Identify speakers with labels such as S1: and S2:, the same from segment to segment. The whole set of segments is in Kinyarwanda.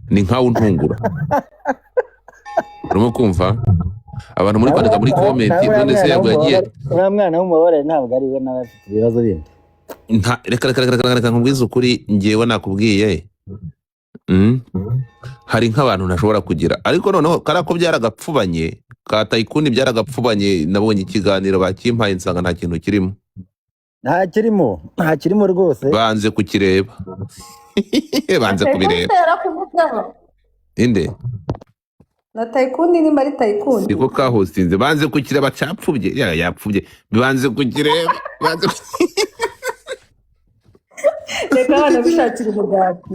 S1: ni nkawe untungura urimo kumva abantu muri kwandika muri comment none se yagiye
S2: mwana w'umubare ntabwo ari we n'abafite ibibazo bindi
S1: reka nkubwize ukuri ngewe nakubwiye hari nk'abantu ntashobora kugira ariko noneho karako byaragapfubanye ka Tycoon byaragapfubanye nabonye ikiganiro bakimpaye nsanga nta kintu kirimo
S2: nta kirimo rwose
S1: banze kukireba banze kubireba inde
S3: na Tycoon ni mari Tycoon
S1: siko ka hostinze banze kukireba cyapfubye yapfubye banze kukireba banze
S3: reka bana bishakira umugati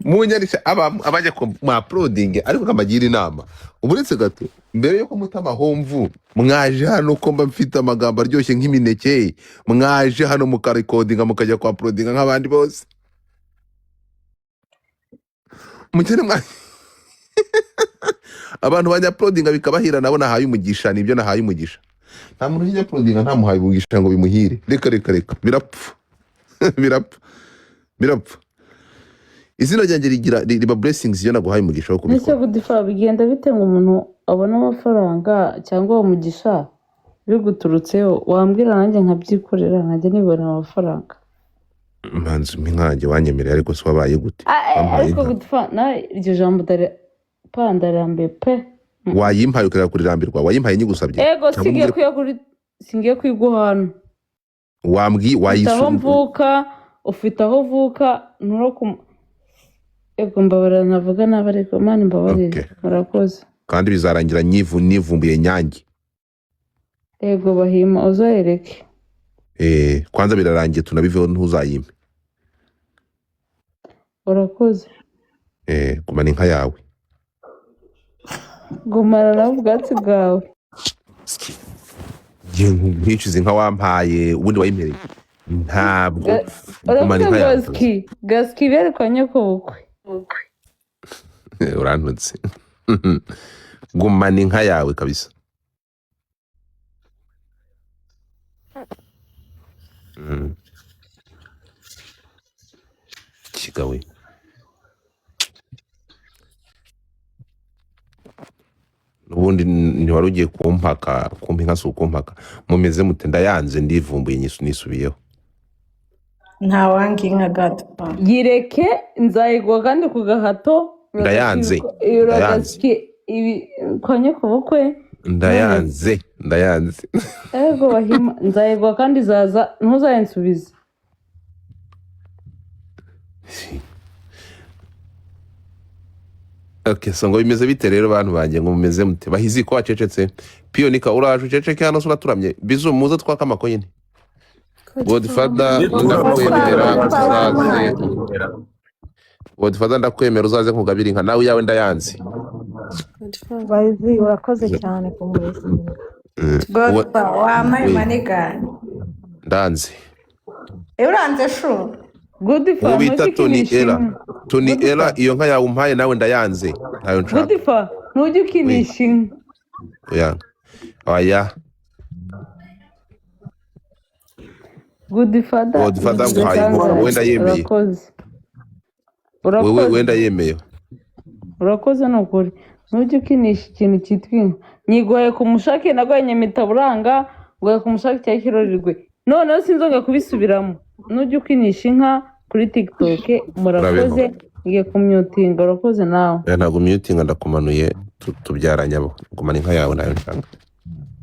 S1: munyarisha abajya ku uploading ariko kamagira inama uburetse gato mbere yo kumutama homvu mwaje hano ko mba mfite amagambo aryoshye nk'imineke mwaje hano mukarecordinga mukajya ku uploadinga nk'abandi bose mukene abantu bajya uploadinga bikabahira nabo nahaye umugisha nibyo nahaye umugisha nta muntu ujya uploadinga nta muhaye umugisha ngo bimuhire reka birapfa birapfa izina ryanjye riba blessings iyo naguhaye umugisha wo kubikora
S4: ese gudifa bigenda bite ngo umuntu abona amafaranga cyangwa umugisha biguturutseho wambwira nanjye nkabyikorera nkajya nibona amafaranga
S1: manzi minkanjye wanyemerera ariko se wabaye gute
S4: ariko gudifa na iryo jambo pandarambe pe
S1: wayimpaye ukajya kurirambirwa wayimpaye nyigusabye
S4: ego singiye kwiguhana
S1: wayisumbuye
S4: mvuka ufite aho uvuka ego mbabarira navuga nabi ariko mani mbabarira murakoze
S1: kandi bizarangira nivumbuye nyange
S4: ego bahima uzayereke
S1: kwanza birarangiye tunabiveho ntuzayime
S4: urakoze
S1: gumana inka yawe
S4: gumana nawe ubwatsi bwawe
S1: nkicize inka wampaye ubundi wayimereye ntabwo
S4: gumana inka yawe gaski berekanye ko bukwe
S1: urantutse gumana inka yawe kabisa kigawe ubundi ntiwari ugiye kumpa inka si ukumpaka mumeze mute ndayanze ndivumbuye nisubiyeho
S3: nta wangi inka gato
S4: gireke nzayigwa kandi ku gahato
S1: ndayanze
S4: ibi kwanye ku bukwe
S1: ndayanze
S4: ego bahima nzayigwa kandi zaza ntuzayensubize
S1: okay so ngo bimeze bite rero bantu banjye ngo mumeze mute bahizi ko wacecetse Pionika uraje uceceke hano sura turamye bizu muze twakama nyine Godfather ndakwemera uzaze nkugabira inka nawe yawe ndayanze
S3: bazi urakoze cyane kumuresa Godfather wamaye manigani
S1: ndanze
S3: uranze shu
S4: Godfather
S1: ubita Tony Ella iyo nka yawe umpaye nawe ndayanze ntayo nshaka
S4: Godfather ntujye ukinisha inka
S1: oya
S4: Godfather
S1: nguhaye wenda yemeye wewe wenda yemeye
S4: urakoze nukuri ntujye ukinisha ikintu cyitwa inka nyigoye kumushake nagwaye nyamitaburanga ngoye kumushake cya kirorirwe noneho sinzonga kubisubiramo ntujye ukinisha inka kuri TikTok murakoze ngiye kumyutinga urakoze nawe
S1: ntabwo myutinga ndakumanuye tubyaranye abo gumana inka yawe nayo nshaka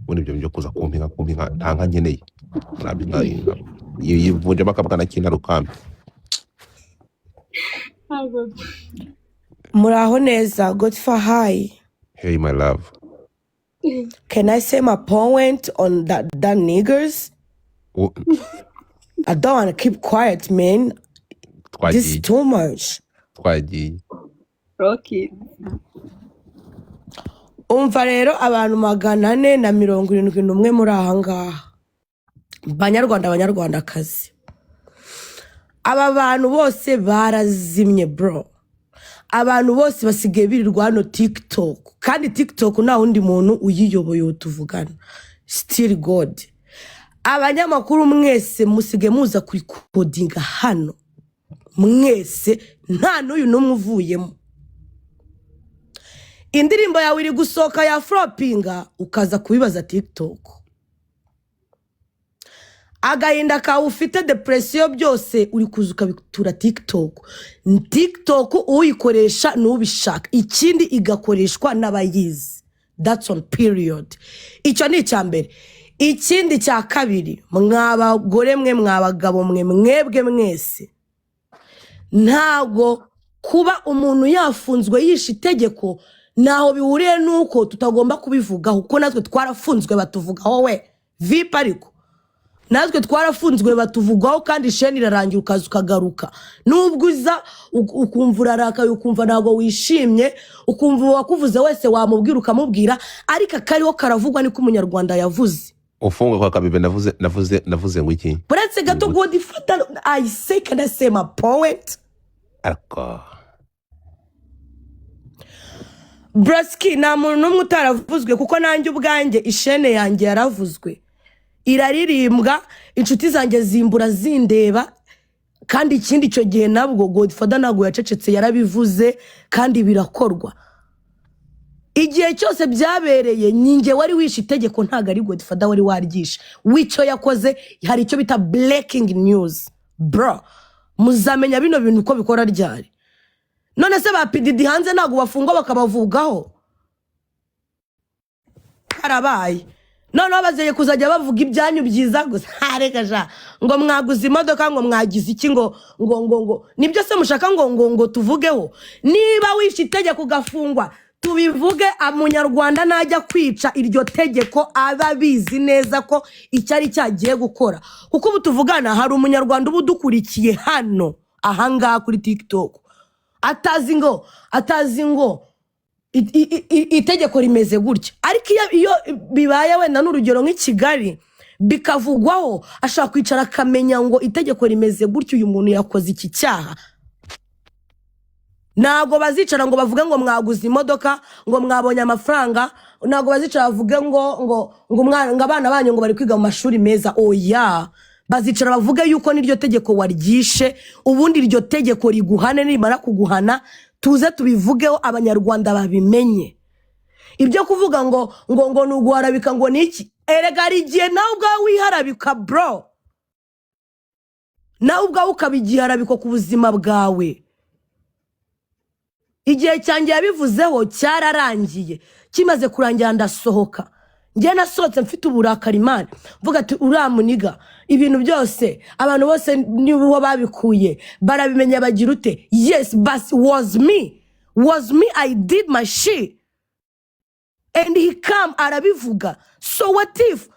S1: ubundi ibyo byo kuza kumpa inka nta nka nkeneye yivunje bakabwa na kintu rukambi
S5: Muraho neza Godfather hi.
S1: Hey my love.
S5: Can I say my point on that niggers? I don't want to keep quiet, man. This is too much.
S1: Twagiye.
S3: Rocky.
S5: Umva rero abantu 471 muri ahangaha. Banyarwandakazi. Aba bantu bose barazimye bro. Abantu bose basigaye birirwa hano TikTok. Kandi TikTok nta wundi muntu uyiyoboye tuvugana. Still God. Abanyamakuru mwese musige muza kurikodinga hano. mwese nta n'uyu n'umwe uvuyemo. Indirimbo yawe iri gusohoka ya floppinga ukaza kubibaza TikTok. Agahinda kawe ufite depression byose uri kuza ukabitura TikTok. TikTok uyikoresha n'ubishaka, ikindi igakoreshwa n'abayizi. That's on period. Icyo ni icyambere. Ikindi cya kabiri, mwabagore mwe mwabagabo mwe mwebwe mwese, ntago kuba umuntu yafunzwe yishe itegeko naho bihuriye nuko tutagomba kubivugaho, kuko natwe twarafunzwe batuvugaho we vipa, ariko natwe twarafunzwe batuvugaho kandi sheni irarangira ukaza ukagaruka. Nubwo uza ukumva urarakaye, ukumva ntago wishimye, ukumva wakuvuze wese wamubwira ukamubwira, ariko kariho karavugwa niko umunyarwanda yavuze.
S1: Ufunga kwa Kabibe navuze ngo iki?
S5: Buretse gato Godfather, I say can I say my point?
S1: Ariko
S5: Broski nta muntu n'umwe utaravuzwe, kuko nanjye ubwanjye ishene yanjye yaravuzwe, iraririmbwa, inshuti zanjye zimbura zindeba, kandi ikindi cyo gihe nabwo Godfather ntago yacecetse, yarabivuze kandi birakorwa. Igihe cyose byabereye ninjye wari wishe itegeko, ntago ari Godfather wari waryishe. Wicyo yakoze hari icyo bita breaking news bro, muzamenya bino bintu uko bikora ryari. None se ba PDD hanze ntago bafungwa bakabavugaho? Karabaye none bazeye kuzajya bavuga ibyanyu byiza gusa. Hareka ja ngo mwaguze imodoka, ngo mwagize iki, ngo nibyo se mushaka ngo tuvugeho? Niba wishe itegeko ugafungwa tubivuge, umunyarwanda najya kwica iryo tegeko aba bizi neza ko icyari cyagiye gukora. Kuko ubu tuvugana hari umunyarwanda ubu dukurikiye hano ahangaha kuri TikTok atazi ngo itegeko rimeze gutya, ariko iyo bibaye wenda n'urugero nk'Ikigali bikavugwaho, ashaka kwicara akamenya ngo itegeko rimeze gutya, uyu muntu yakoze iki cyaha. Ntago bazicara ngo bavuge ngo mwaguze imodoka, ngo mwabonye amafaranga, ntago bazicara bavuge ngo abana banyu ngo bari kwiga mu mashuri meza. Oya, bazicara bavuge yuko n'iryo tegeko waryishe, ubundi iryo tegeko riguhane, nimara kuguhana tuze tubivugeho abanyarwanda babimenye. Ibyo kuvuga ngo nuguharabika ngo niki, erega rigiye nawe ubwawe wiharabika bro, nawe ubwawe ukabigiharabika ku buzima bwawe. Igihe cyanjye yabivuzeho cyararangiye, kimaze kurangira ndasohoka. Njye nasohotse mfite uburakari Imana, mvuga ati uramuniga ibintu byose abantu bose niho babikuye barabimenya bagira ute. Yes, but was me, I did my shit and he come arabivuga. So what if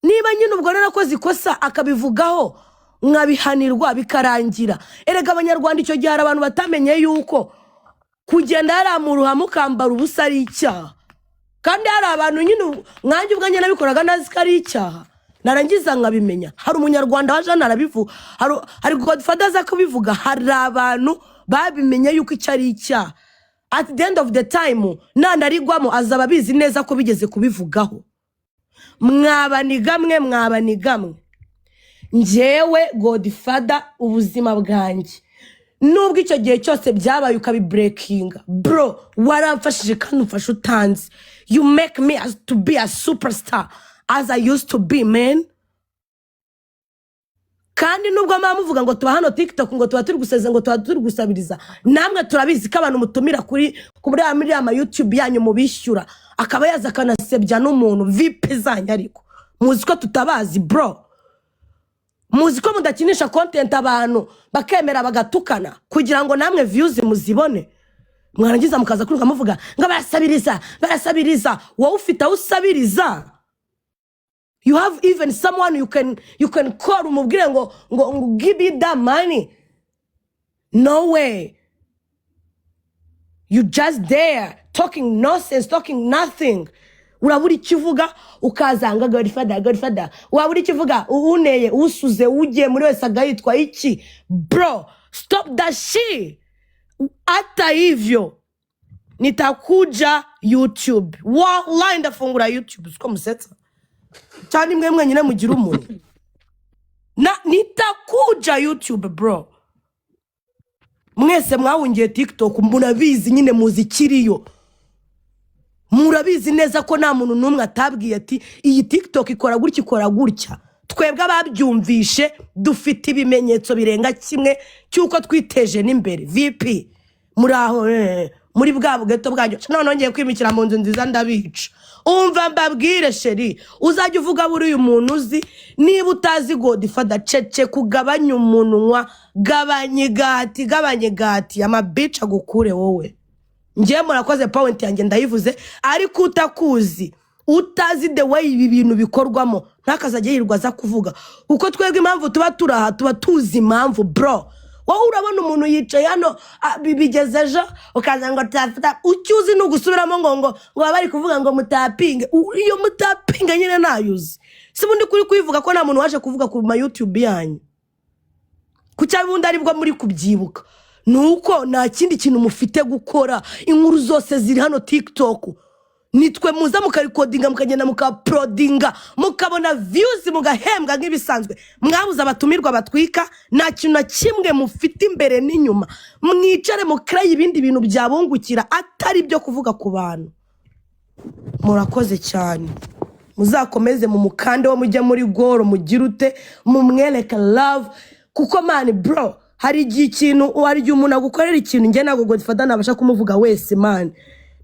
S5: niba nyine ubwo narakoze ikosa akabivugaho nkabihanirwa bikarangira? Erega abanyarwanda icyo gihe hari abantu batamenye yuko kugenda yaramuruha mukambara ubusa ari icyaha, kandi hari abantu nyine mwanjye ubwanjye nabikoraga nazi ko ari icyaha, narangiza nkabimenya. Hari umunyarwanda waje narabivuga, hari Godfather aza kubivuga, hari abantu babimenye yuko icyo ari icyaha. At the end of the time nanarigwamo azaba bizi neza ko bigeze kubivugaho. Mwabanigamwe njyewe Godfather ubuzima bwanjye nubwo icyo gihe cyose byabaye ukabibreakinga bro, waramfashije kandi umfasha utanze. You make me to be a superstar as I used to be, man. Kandi nubwo muvuga ngo tuba hano TikTok ngo tuba turi guseze ngo tuba turi gusabiriza, namwe turabizi ko abantu mutumira kuri ama YouTube yanyu mubishyura, akaba yaza kanasebya n'umuntu VIP zanyu, ariko muzi ko tutabazi bro. Muzi ko mudakinisha content abantu bakemera bagatukana kugira ngo namwe views muzibone. Mwarangiza mukaza kuri muvuga ngo barasabiriza. Wowe ufite aho usabiriza? You have even someone you can call umubwire ngo give me that money? No way. You just there talking nonsense, talking nothing. Uraburi kivuga ukazanga Godfather. Waburi kivuga uneye usuze uje muri wese agayitwa iki bro. Stop that shit. Hata hivyo nitakuja YouTube. Wallahi ndafungura YouTube siko musetsa. Cyane mwe nyine mugira umuntu. Nitakuja YouTube bro. mwese mwahungiye TikTok murabizi nyine muzikiriyo murabizi neza ko nta muntu numwe atabwiye ati iyi TikTok ikora gutya twebwe ababyumvishe dufite ibimenyetso birenga kimwe cyuko twiteje n'imbere VP muraho muri bwa bugeto bwanyu none ngiye kwimikira mu nzu nziza ndabica umva mbabwire sheri uzajya uvuga buri uyu muntu uzi niba utazi Godfather cece kugabanya umunwa gabanye gati amabica gukure wowe ngiye murakoze point yanjye ndayivuze ariko utakuzi utazi the way ibi bintu bikorwamo ntakazaje yirwa za kuvuga uko twebwe impamvu tuba turaha tuba tuzi impamvu bro wowe urabona umuntu yicaye hano bigezeje ukaza ngo tafata ucyuzi no gusubiramo ngo bari kuvuga ngo mutapinge iyo mutapinga nyine nayuzi sibundi kuri kuyivuga ko nta muntu waje kuvuga ku ma YouTube yanyu kucyabundi aribwo muri kubyibuka nuko nta kindi kintu mufite gukora inkuru zose ziri hano TikTok nitwe muza mukarikodinga mukagenda mukaprodinga mukabona views mugahembwa nk'ibisanzwe mwabuza abatumirwa batwika nta kintu na kimwe mufite imbere n'inyuma mwicare mukraye ibindi bintu byabungukira atari byo kuvuga ku bantu murakoze cyane muzakomeze mu mukande wo mujya muri goro mugirute mumwereka love kuko man bro hari ikintu wari umuntu agukorera ikintu nge nago Godfather nabasha kumuvuga wese man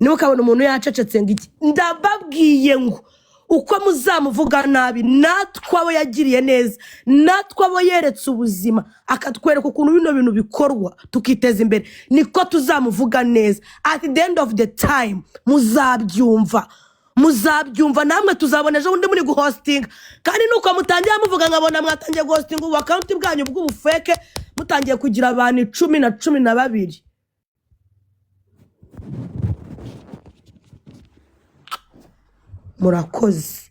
S5: niba ukabona umuntu yacecetse ngo iki ndababwiye ngo uko muzamuvuga nabi natwe abo yagiriye neza natwe abo yeretse ubuzima akatwereka ukuntu bino bintu bikorwa tukiteza imbere niko tuzamuvuga neza at the end of the time muzabyumva namwe tuzabona ejo undi muri guhostinga kandi nuko mutangiye muvuga nkabona mwatangiye guhostinga ubu account bwanyu bw'ubufeke mutangiye kugira abantu 12 murakoze